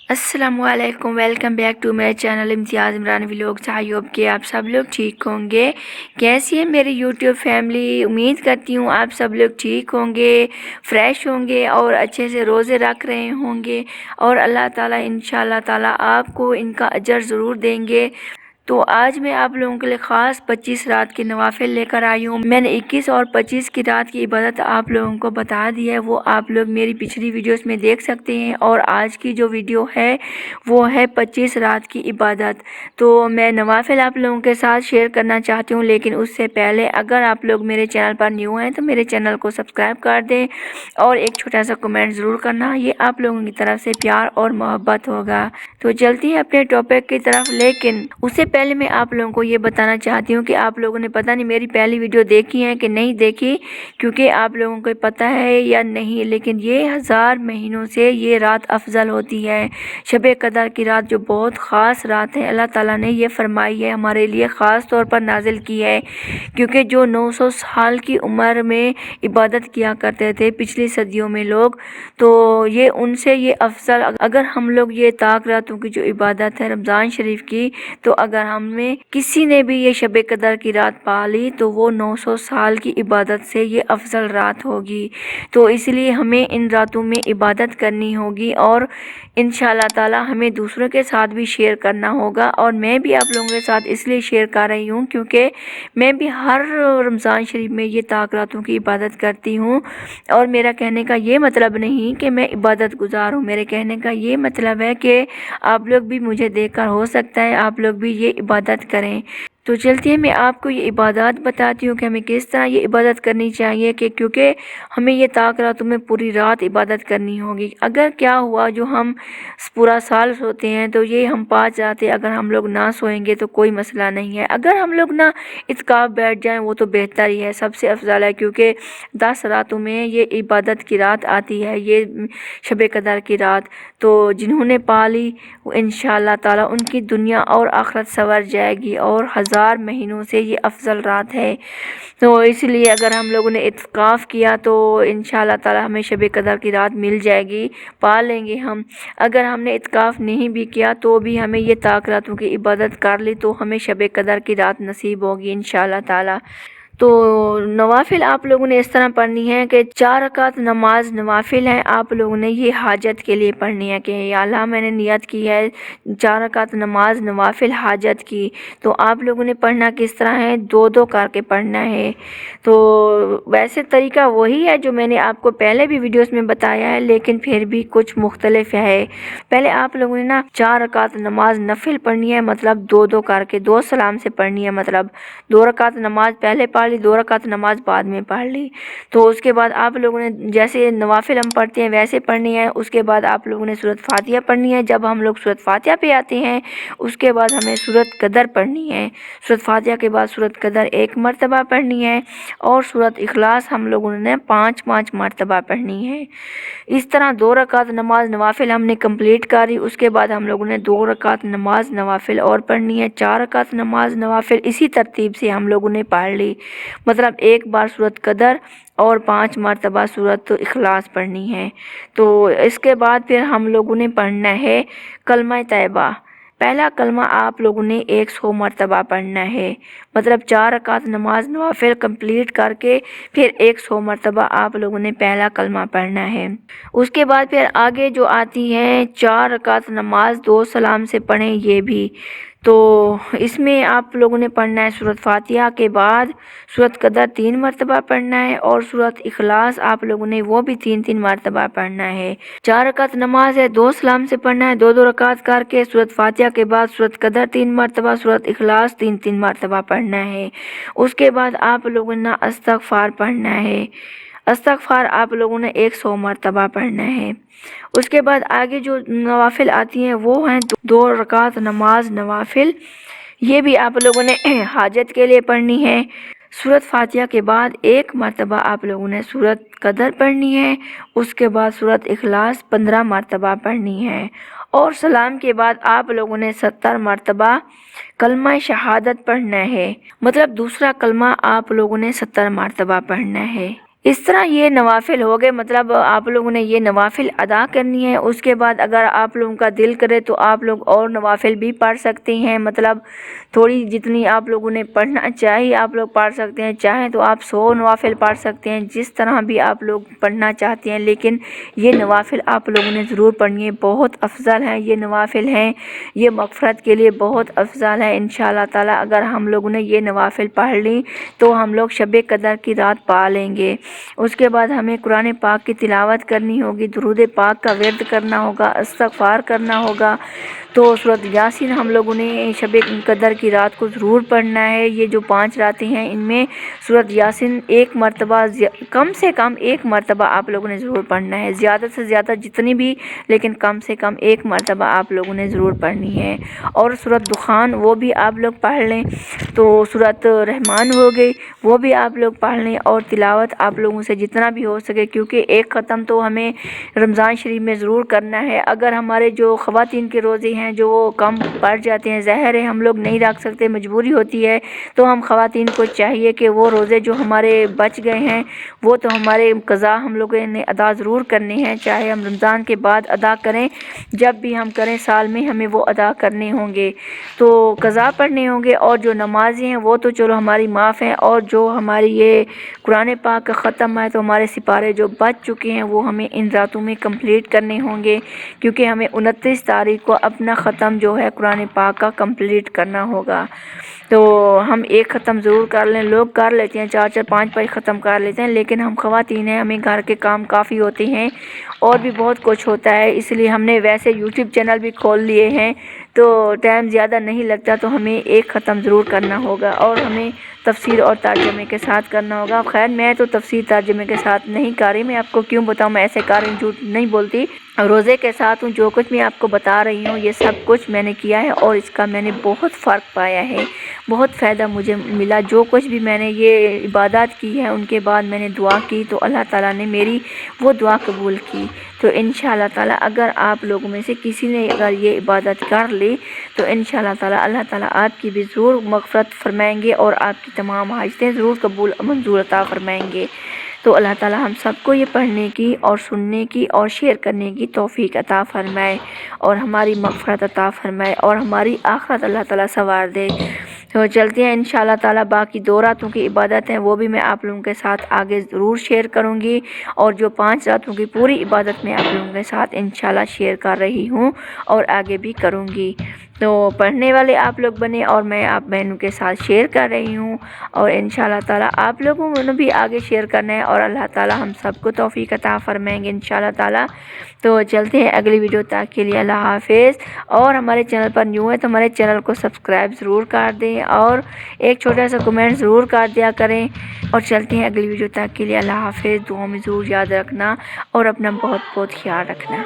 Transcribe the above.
अस्सलामु अलैकुम, welcome back to my channel Imtiaz Imran vlogs. I hope कि आप सब लोग ठीक होंगे। कैसी है मेरी यूट्यूब फैमिली? उम्मीद करती हूँ आप सब लोग ठीक होंगे, फ्रेश होंगे और अच्छे से रोज़े रख रहे होंगे और अल्लाह ताला इंशाअल्लाह ताला आपको इनका अजर ज़रूर देंगे। तो आज मैं आप लोगों के लिए ख़ास 25 रात की नवाफिल लेकर आई हूँ। मैंने 21 और 25 की रात की इबादत आप लोगों को बता दी है, वो आप लोग मेरी पिछली वीडियोस में देख सकते हैं। और आज की जो वीडियो है वो है 25 रात की इबादत। तो मैं नवाफिल आप लोगों के साथ शेयर करना चाहती हूँ, लेकिन उससे पहले अगर आप लोग मेरे चैनल पर न्यू हैं तो मेरे चैनल को सब्सक्राइब कर दें और एक छोटा सा कमेंट ज़रूर करना, ये आप लोगों की तरफ से प्यार और मोहब्बत होगा। तो चलती है अपने टॉपिक की तरफ, लेकिन उससे पहले मैं आप लोगों को ये बताना चाहती हूँ कि आप लोगों ने पता नहीं मेरी पहली वीडियो देखी है कि नहीं देखी, क्योंकि आप लोगों को पता है या नहीं, लेकिन ये 1000 महीनों से ये रात अफजल होती है। शब कदर की रात जो बहुत ख़ास रात है, अल्लाह ताला ने ये फरमाई है, हमारे लिए ख़ास तौर पर नाजिल की है, क्योंकि जो 900 साल की उम्र में इबादत किया करते थे पिछली सदियों में लोग, तो ये उनसे ये अफजल, अगर हम लोग ये ताक रातों की जो इबादत है रमज़ान शरीफ की, तो अगर हमें किसी ने भी ये शब कदर की रात पा ली तो वो 900 साल की इबादत से ये अफजल रात होगी। तो इसलिए हमें इन रातों में इबादत करनी होगी और इंशाअल्लाह ताला हमें दूसरों के साथ भी शेयर करना होगा। और मैं भी आप लोगों के साथ इसलिए शेयर कर रही हूँ क्योंकि मैं भी हर रमज़ान शरीफ में ये ताक रातों की इबादत करती हूँ। और मेरा कहने का ये मतलब नहीं कि मैं इबादत गुजार हूँ, मेरे कहने का ये मतलब है कि आप लोग भी मुझे देखकर हो सकता है आप लोग भी ये इबादत करें। तो चलती है मैं आपको ये इबादत बताती हूँ कि हमें किस तरह ये इबादत करनी चाहिए, कि क्योंकि हमें ये ताक रातों में पूरी रात इबादत करनी होगी। अगर क्या हुआ जो हम पूरा साल सोते हैं तो ये हम पा जाते, अगर हम लोग ना सोएंगे तो कोई मसला नहीं है। अगर हम लोग ना इत्काफ बैठ जाएं वो तो बेहतर ही है, सबसे अफजल है, क्योंकि 10 रातों में ये इबादत की रात आती है, ये शब कदर की रात। तो जिन्होंने पा ली इंशाअल्लाह ताला उनकी दुनिया और आखिरत संवर जाएगी, और 1000 महीनों से ये अफजल रात है। तो इसलिए अगर हम लोगों ने इत्काफ़ किया तो इंशाअल्लाह ताला हमें शब कदर की रात मिल जाएगी, पा लेंगे हम। अगर हमने इत्काफ़ नहीं भी किया तो भी हमें ये ताक रातों की इबादत कर ली तो हमें शब कदर की रात नसीब होगी इंशाअल्लाह ताला। तो नवाफिल आप लोगों ने इस तरह पढ़नी है कि 4 रकात नमाज नवाफिल है, आप लोगों ने ये हाजत के लिए पढ़नी है कि या अल्लाह मैंने नियत की है 4 रकात नमाज नवाफिल हाजत की। तो आप लोगों ने पढ़ना किस तरह है, 2-2 करके पढ़ना है। तो वैसे तरीका वही है जो मैंने आपको पहले भी वीडियोस में बताया है, लेकिन फिर भी कुछ मुख्तलिफ है। पहले आप लोगों ने ना 4 रकात नमाज नफिल पढ़नी है, मतलब 2-2 करके 2 सलाम से पढ़नी है, मतलब 2 रकात नमाज पहले पढ़ ली, 2 रकात नमाज बाद में पढ़ ली। तो उसके बाद आप लोगों ने जैसे नवाफिल हम पढ़ते हैं वैसे पढ़नी है। उसके बाद आप लोगों ने सूरत फातिहा पढ़नी है। जब हम लोग सूरत फातिहा पे आते हैं उसके बाद हमें सूरत कदर पढ़नी है। सूरत फातिहा के बाद सूरत कदर 1 मरतबा पढ़नी है, और सूरत इखलास हम लोगों ने 5-5 मरतबा पढ़नी है। इस तरह 2 रकात नमाज नवाफिल हमने कंप्लीट करी। उसके बाद हम लोगों ने 2 रकात नमाज नवाफिल और पढ़नी है, 4 रकात नमाज नवाफिल इसी तरतीब से हम लोगों ने पढ़ ली, मतलब एक बार सूरत कदर और 5 मरतबा सूरत इखलास पढ़नी है। तो इसके बाद फिर हम लोगों ने पढ़ना है कलमा तैयबा। पहला कलमा आप लोगों ने 100 मरतबा पढ़ना है, मतलब 4 रकात नमाज नवाफिल कंप्लीट करके फिर 100 मरतबा आप लोगों ने पहला कलमा पढ़ना है। उसके बाद फिर आगे जो आती हैं 4 रकात नमाज 2 सलाम से पढ़ें, ये भी। तो इसमें आप लोगों ने पढ़ना है सूरत फातिहा के बाद सूरत कदर 3 मरतबा पढ़ना है, और सूरत इखलास आप लोगों ने वो भी 3-3 मरतबा पढ़ना है। 4 रकात नमाज है, 2 सलाम से पढ़ना है, 2-2 रकात करके सूरत फातिहा के बाद सूरत कदर 3 मरतबा, सूरत इखलास 3-3 मरतबा पढ़ना है। उसके बाद आप लोगों ने इस्तग़फ़ार पढ़ना है। इस्तग़फ़ार आप लोगों ने 100 मरतबा पढ़ना है। उसके बाद आगे जो नवाफिल आती हैं वो हैं 2 रकात नमाज नवाफिल, ये भी आप लोगों ने हाजत के लिए पढ़नी है। सूरत फातिहा के बाद 1 मरतबा आप लोगों ने सूरत कदर पढ़नी है। उसके बाद सूरत इखलास 15 मरतबा पढ़नी है, और सलाम के बाद आप लोगों ने 70 मरतबा कलमा शहादत पढ़ना है, मतलब दूसरा कलमा आप लोगों ने 70 मरतबा पढ़ना है। इस तरह ये नवाफिल हो गए, मतलब आप लोगों ने ये नवाफिल अदा करनी है। उसके बाद अगर आप लोगों का दिल करे तो आप लोग और नवाफिल भी पढ़ सकते हैं, मतलब थोड़ी जितनी आप लोगों ने पढ़ना चाहिए आप लोग पढ़ सकते हैं। चाहें तो आप 100 नवाफिल पढ़ सकते हैं, जिस तरह भी आप लोग पढ़ना चाहते हैं, लेकिन ये नवाफिल आप लोगों ने ज़रूर पढ़नी है। बहुत अफजल हैं ये नवाफिल हैं, ये मग़फ़िरत के लिए बहुत अफजल है। इंशाअल्लाह ताला अगर हम लोगों ने ये नवाफिल पढ़ ली तो हम लोग शब कदर की रात पा लेंगे। उसके बाद हमें कुरान पाक की तिलावत करनी होगी, दुरूद पाक का विर्द करना होगा, इस्तग़फ़ार करना होगा। तो सूरत यासीन हम लोगों ने शब कदर की रात को ज़रूर पढ़ना है। ये जो 5 रातें हैं इनमें सूरत यासीन एक मरतबा, कम से कम एक मरतबा आप लोगों ने ज़रूर पढ़ना है। ज़्यादा से ज़्यादा जितनी भी, लेकिन कम से कम एक मरतबा आप लोगों ने ज़रूर पढ़नी है। और सूरत दुखान वो भी आप लोग पढ़ लें। तो सूरत रहमान हो गई वो भी आप लोग पढ़ लें, और तिलावत आप लोगों से जितना भी हो सके, क्योंकि एक ख़त्म तो हमें रमज़ान शरीफ में ज़रूर करना है। अगर हमारे जो ख़वातीन के रोज़े हैं जो वो कम पड़ जाते हैं, ज़ाहिर है हम लोग नहीं रख सकते, मजबूरी होती है, तो हम ख़वातीन को चाहिए कि वो रोज़े जो हमारे बच गए हैं वो तो हमारे क़ज़ा हम लोगों ने अदा ज़रूर करने हैं, चाहे हम रमज़ान के बाद अदा करें, जब भी हम करें साल में हमें वो अदा करने होंगे, तो क़ज़ा पढ़ने होंगे। और जो नमाज़ें हैं वो तो चलो हमारी माफ़ हैं, और जो हमारी ये कुरान पाक का ख़त्म है तो हमारे सिपारे जो बच चुके हैं वो हमें इन रातों में कंप्लीट करने होंगे, क्योंकि हमें 29 तारीख को अपना ख़त्म जो है कुरान पाक का कंप्लीट करना होगा। तो हम एक ख़त्म ज़रूर कर लें। लोग कर लेते हैं 4-4 5-5 ख़त्म कर लेते हैं, लेकिन हम ख़वातीन हैं, हमें घर के काम काफ़ी होते हैं और भी बहुत कुछ होता है, इसलिए हमने वैसे यूट्यूब चैनल भी खोल लिए हैं, तो टाइम ज़्यादा नहीं लगता, तो हमें एक ख़त्म ज़रूर करना होगा और हमें तफसीर और तर्जुमे के साथ करना होगा। खैर मैं तो तफसीर तर्जुमे के साथ नहीं कर रही, मैं आपको क्यों बताऊँ, मैं ऐसे कर रही हूँ, झूठ नहीं बोलती, रोज़े के साथ हूँ। जो कुछ मैं आपको बता रही हूँ ये सब कुछ मैंने किया है और इसका मैंने बहुत फ़र्क पाया है, बहुत फ़ायदा मुझे मिला। जो कुछ भी मैंने ये इबादत की है उनके बाद मैंने दुआ की तो अल्लाह ताला ने मेरी वो दुआ कबूल की। तो इंशाअल्लाह ताला अगर आप लोगों में से किसी ने अगर ये इबादत कर ली तो इंशाअल्लाह ताला अल्लाह ताला आपकी भी ज़रूर मग़फ़िरत फ़रमाएंगे और आपकी तमाम हाजतें ज़रूर कबूल मंजूर अता फ़रमाएंगे। तो अल्लाह ताला हम सबको ये पढ़ने की और सुनने की और शेयर करने की तौफ़ीक अता फ़रमाए और हमारी मग़फ़िरत अता फ़रमाए और हमारी आखिरत अल्लाह ताला संवार दे। तो चलते हैं इंशाअल्लाह ताला, बाकी 2 रातों की इबादत है वो भी मैं आप लोगों के साथ आगे ज़रूर शेयर करूँगी, और जो 5 रातों की पूरी इबादत मैं आप लोगों के साथ इंशाअल्लाह शेयर कर रही हूँ और आगे भी करूँगी। तो पढ़ने वाले आप लोग बने और मैं आप बहनों के साथ शेयर कर रही हूँ, और इंशाअल्लाह ताला आप लोगों ने भी आगे शेयर करना है और अल्लाह ताला हम सबको तौफ़ीक अता फ़रमाएंगे इंशाअल्लाह ताला। तो चलते हैं अगली वीडियो तक के लिए अल्लाह हाफ़िज़। और हमारे चैनल पर न्यू है तो हमारे चैनल को सब्सक्राइब ज़रूर कर दें और एक छोटा सा कमेंट ज़रूर कर दिया करें। और चलते हैं अगली वीडियो तक के लिए अल्लाह हाफ़िज़। दुआ में ज़रूर याद रखना और अपना बहुत बहुत ख्याल रखना।